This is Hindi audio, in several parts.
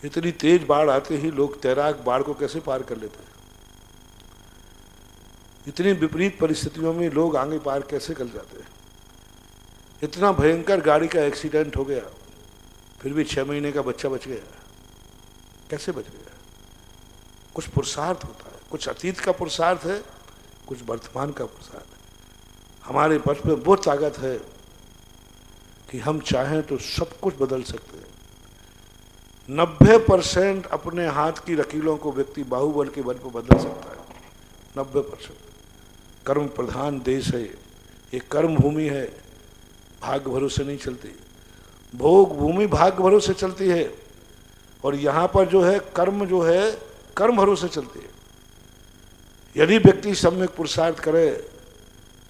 इतनी तेज बाढ़ आते ही लोग तैराक बाढ़ को कैसे पार कर लेते हैं? इतनी विपरीत परिस्थितियों में लोग आगे पार कैसे कर जाते हैं? इतना भयंकर गाड़ी का एक्सीडेंट हो गया, फिर भी 6 महीने का बच्चा बच गया। कैसे बच गया? कुछ पुरुषार्थ होता है, कुछ अतीत का पुरुषार्थ है, कुछ वर्तमान का पुरुषार्थ है। हमारे पक्ष में वो ताकत है कि हम चाहें तो सब कुछ बदल सकते हैं। 90% अपने हाथ की लकीरों को व्यक्ति बाहुबल के बल पर बदल सकता है। 90%। कर्म प्रधान देश है ये, कर्म भूमि है, भाग्य भरोसे नहीं चलती। भोग भूमि भाग्य भरोसे चलती है, और यहाँ पर जो है कर्म भरोसे चलती है। यदि व्यक्ति सम्यक पुरुषार्थ करे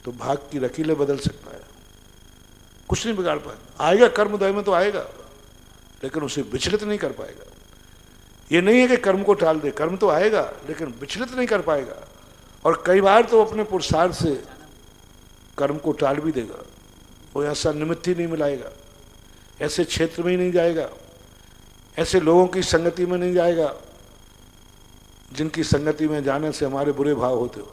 तो भाग्य की लकीरें बदल सकता है, कुछ नहीं बिगाड़ पाएगा। आएगा कर्मोदय में तो आएगा, लेकिन उसे विचलित नहीं कर पाएगा। ये नहीं है कि कर्म को टाल दे, कर्म तो आएगा लेकिन विचलित नहीं कर पाएगा। और कई बार तो अपने पुरुषार्थ से कर्म को टाल भी देगा। वो ऐसा निमित्त ही नहीं मिलाएगा, ऐसे क्षेत्र में ही नहीं जाएगा, ऐसे लोगों की संगति में नहीं जाएगा जिनकी संगति में जाने से हमारे बुरे भाव होते हो।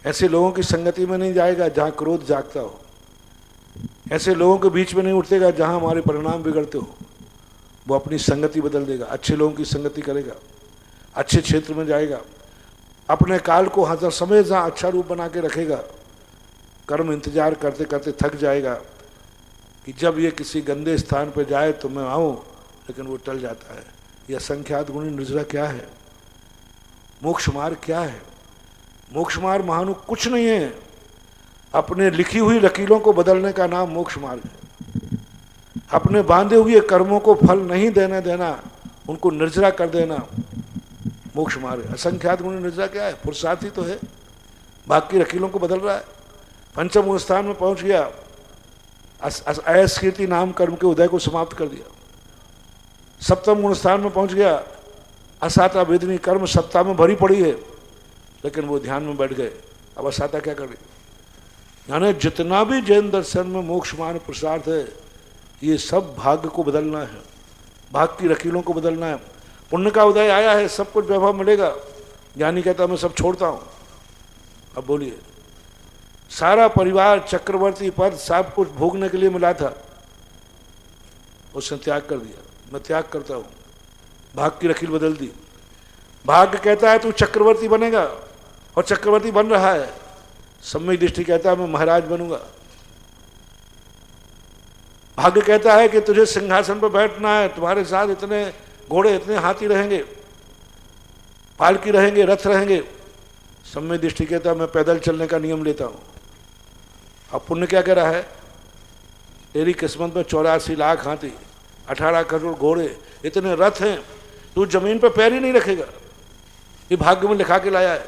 ऐसे लोगों की संगति में नहीं जाएगा जहाँ क्रोध जागता हो। ऐसे लोगों के बीच में नहीं उठतेगा जहाँ हमारे परिणाम बिगड़ते हो। वो अपनी संगति बदल देगा, अच्छे लोगों की संगति करेगा, अच्छे क्षेत्र में जाएगा, अपने काल को हर समय जहाँ अच्छा रूप बना के रखेगा। कर्म इंतजार करते करते थक जाएगा कि जब ये किसी गंदे स्थान पर जाए तो मैं आऊँ, लेकिन वो टल जाता है। यह असंख्यात गुणी निर्जरा क्या है? मोक्ष मार्ग क्या है? मोक्ष मार्ग महानु कुछ नहीं है। अपने लिखी हुई लकीरों को बदलने का नाम मोक्ष मार्ग है। अपने बांधे हुए कर्मों को फल नहीं देने देना, उनको निर्जरा कर देना, मोक्ष मार्ग है। असंख्यात गुणी निर्जरा क्या है? पुरुषार्थ ही तो है, बाकी लकीरों को बदल रहा है। पंचम गुण स्थान में पहुंच गया, अयस्कीर्ति नाम कर्म के उदय को समाप्त कर दिया। सप्तम गुण स्थान में पहुंच गया, असाता वेदनी कर्म सत्ता में भरी पड़ी है, लेकिन वो ध्यान में बैठ गए। अब असाता क्या कर रही? यानी जितना भी जैन दर्शन में मोक्ष मार्ग पुरुषार्थ है, ये सब भाग्य को बदलना है, भाग्य की लकीरों को बदलना है। पुण्य का उदय आया है, सब कुछ वैभव मिलेगा। ज्ञानी कहता मैं सब छोड़ता हूँ। अब बोलिए, सारा परिवार चक्रवर्ती पद सब कुछ भोगने के लिए मिला था, उसने त्याग कर दिया। मैं त्याग करता हूँ, भाग्य की लकीर बदल दी। भाग्य कहता है तू चक्रवर्ती बनेगा, और चक्रवर्ती बन रहा है। सम्यक दृष्टि कहता है मैं महाराज बनूंगा। भाग्य कहता है कि तुझे सिंहासन पर बैठना है, तुम्हारे साथ इतने घोड़े इतने हाथी रहेंगे, पालकी रहेंगे, रथ रहेंगे। सम्यक दृष्टि कहता है मैं पैदल चलने का नियम लेता हूं। अब पुण्य क्या कह रहा है? तेरी किस्मत में 84 लाख हाथी, 18 करोड़ घोड़े, इतने रथ हैं, तू जमीन पर पैर ही नहीं रखेगा। ये भाग्य में लिखा के लाया है,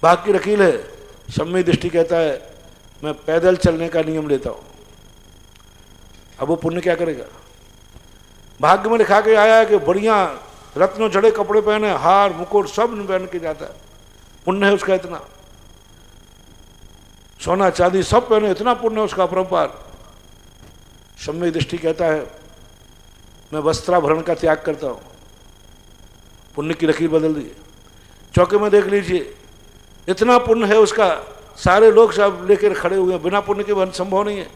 भाग्य की लकीर है। सम्यक दृष्टि कहता है मैं पैदल चलने का नियम लेता हूं। अब वो पुण्य क्या करेगा? भाग्य में लिखा के आया है कि बढ़िया रत्नों जड़े कपड़े पहने, हार मुकुट सब पहन के जाता है, पुण्य है उसका इतना। सोना चांदी सब पहने, इतना पुण्य है उसका अपरंपार। सम्यक दृष्टि कहता है मैं वस्त्राभरण का त्याग करता हूं। पुण्य की लकीर बदल दी। चौके में देख लीजिए, इतना पुण्य है उसका, सारे लोग सब लेकर खड़े हुए हैं, बिना पुण्य के संभव नहीं है।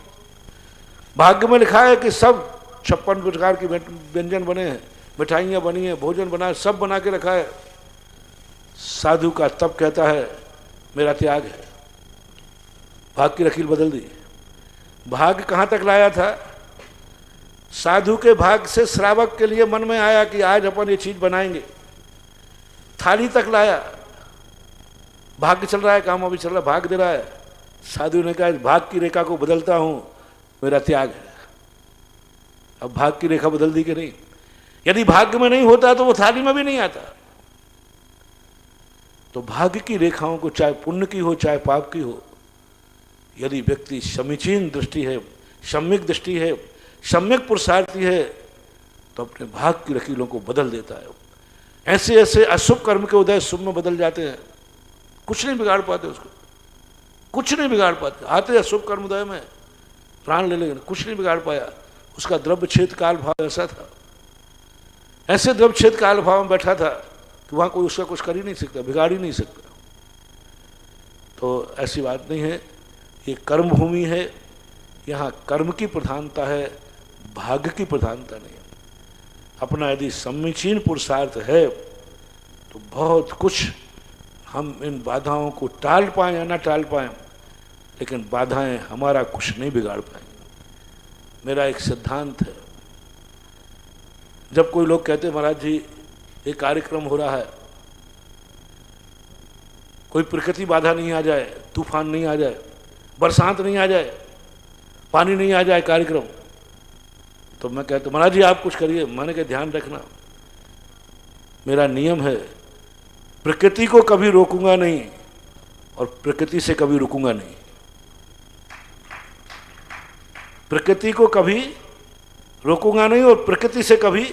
भाग्य में लिखा है कि सब 56 प्रकार के व्यंजन बने हैं, मिठाइयाँ बनी हैं, भोजन बना है, सब बना के रखा है। साधु का तप कहता है मेरा त्याग है। भाग्य की लकीर बदल दी। भाग्य कहाँ तक लाया था? साधु के भाग्य से श्रावक के लिए मन में आया कि आज अपन ये चीज बनाएंगे, थाली तक लाया। भाग्य चल रहा है, काम अभी चल रहा है, भाग्य दे रहा है। साधु ने कहा भाग्य की रेखा को बदलता हूं, मेरा त्याग है। अब भाग्य की रेखा बदल दी कि नहीं? यदि भाग्य में नहीं होता तो वो थाली में भी नहीं आता। तो भाग्य की रेखाओं को, चाहे पुण्य की हो चाहे पाप की हो, यदि व्यक्ति समीचीन दृष्टि है, सम्यक दृष्टि है, सम्यक पुरुषार्थी है, तो अपने भाग्य की लकीरों को बदल देता है। ऐसे ऐसे अशुभ कर्म के उदय शुभ में बदल जाते हैं, कुछ नहीं बिगाड़ पाते उसको, कुछ नहीं बिगाड़ पाते। आते अशुभ कर्म उदय में प्राण ले लेंगे, कुछ नहीं बिगाड़ पाया। उसका द्रव्य क्षेत्र काल भाव ऐसा था। ऐसे द्रवच्छेद काल भाव में बैठा था कि वहां कोई उसका कुछ कर ही नहीं सकता, बिगाड़ ही नहीं सकता। तो ऐसी बात नहीं है, ये कर्म भूमि है, यहाँ कर्म की प्रधानता है, भाग्य की प्रधानता नहीं है। अपना यदि समीचीन पुरुषार्थ है तो बहुत कुछ हम इन बाधाओं को टाल पाएं या ना टाल पाएं, लेकिन बाधाएं हमारा कुछ नहीं बिगाड़ पाएंगी। मेरा एक सिद्धांत है, जब कोई लोग कहते हैं महाराज जी ये कार्यक्रम हो रहा है, कोई प्रकृति बाधा नहीं आ जाए, तूफान नहीं आ जाए, बरसात नहीं आ जाए, पानी नहीं आ जाए कार्यक्रम, तो मैं कहता हूं महाराज जी आप कुछ करिए। मैंने कहा ध्यान रखना, मेरा नियम है प्रकृति को कभी रोकूंगा नहीं और प्रकृति से कभी रुकूंगा नहीं। प्रकृति को कभी रोकूंगा नहीं और प्रकृति से कभी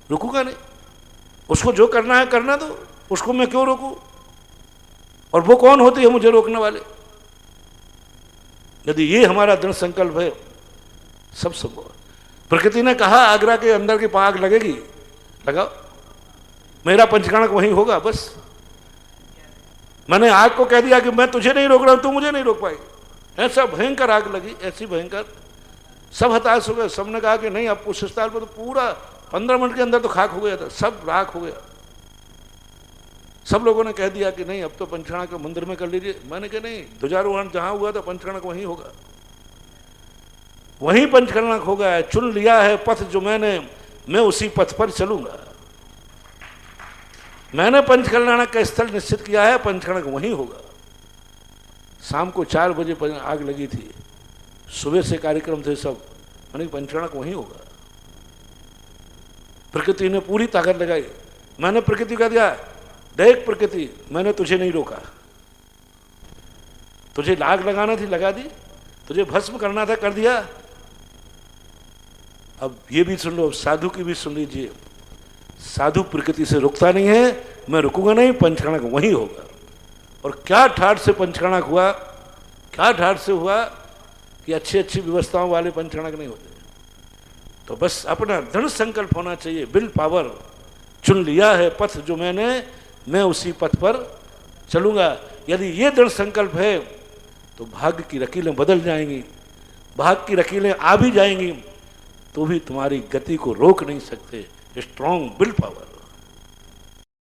रुकूंगा नहीं। उसको जो करना है करना दो, उसको मैं क्यों रोकूं? और वो कौन होती है मुझे रोकने वाले? यदि ये हमारा दृढ़ संकल्प है, सब संभव है। प्रकृति ने कहा आगरा के अंदर की आग लगेगी, लगाओ, मेरा पंचकर्णक वहीं होगा। बस मैंने आग को कह दिया कि मैं तुझे नहीं रोक रहा हूं, तू मुझे नहीं रोक पाएगी। ऐसा भयंकर आग लगी, ऐसी भयंकर, सब हताश हो गए। सबने कहा कि नहीं, अब उस स्थल पर तो पूरा 15 मिनट के अंदर तो खाक हो गया था, सब राख हो गया। सब लोगों ने कह दिया कि नहीं अब तो पंचकर्णक मंदिर में कर लीजिए। मैंने कहा नहीं, ध्वजारोहण जहां हुआ था पंचकर्णक वहीं होगा, वहीं पंचकर्णक होगा। चुन लिया है पथ जो मैंने, मैं उसी पथ पर चलूंगा। मैंने पंचकर्णक का स्थल निश्चित किया है, पंचकर्णक वहीं होगा। शाम को 4 बजे आग लगी थी, सुबह से कार्यक्रम थे सब, मैंने पंचकर्णक वहीं होगा। प्रकृति ने पूरी ताकत लगाई। मैंने प्रकृति का दिया, देख प्रकृति मैंने तुझे नहीं रोका, तुझे लाग लगाना थी लगा दी, तुझे भस्म करना था कर दिया। अब ये भी सुन लो, साधु की भी सुन लीजिए। साधु प्रकृति से रुकता नहीं है, मैं रुकूंगा नहीं, पंचकर्णक वहीं होगा। और क्या ठाठ से पंचकर्णक हुआ, क्या ठाठ से हुआ कि अच्छी अच्छी व्यवस्थाओं वाले पंचकर्णक नहीं होते। तो बस अपना दृढ़ संकल्प होना चाहिए, विल पावर। चुन लिया है पथ जो मैंने, मैं उसी पथ पर चलूंगा। यदि ये दृढ़ संकल्प है तो भाग्य की लकीरें बदल जाएंगी, भाग्य की लकीरें आ भी जाएंगी तो भी तुम्हारी गति को रोक नहीं सकते। Strong will power.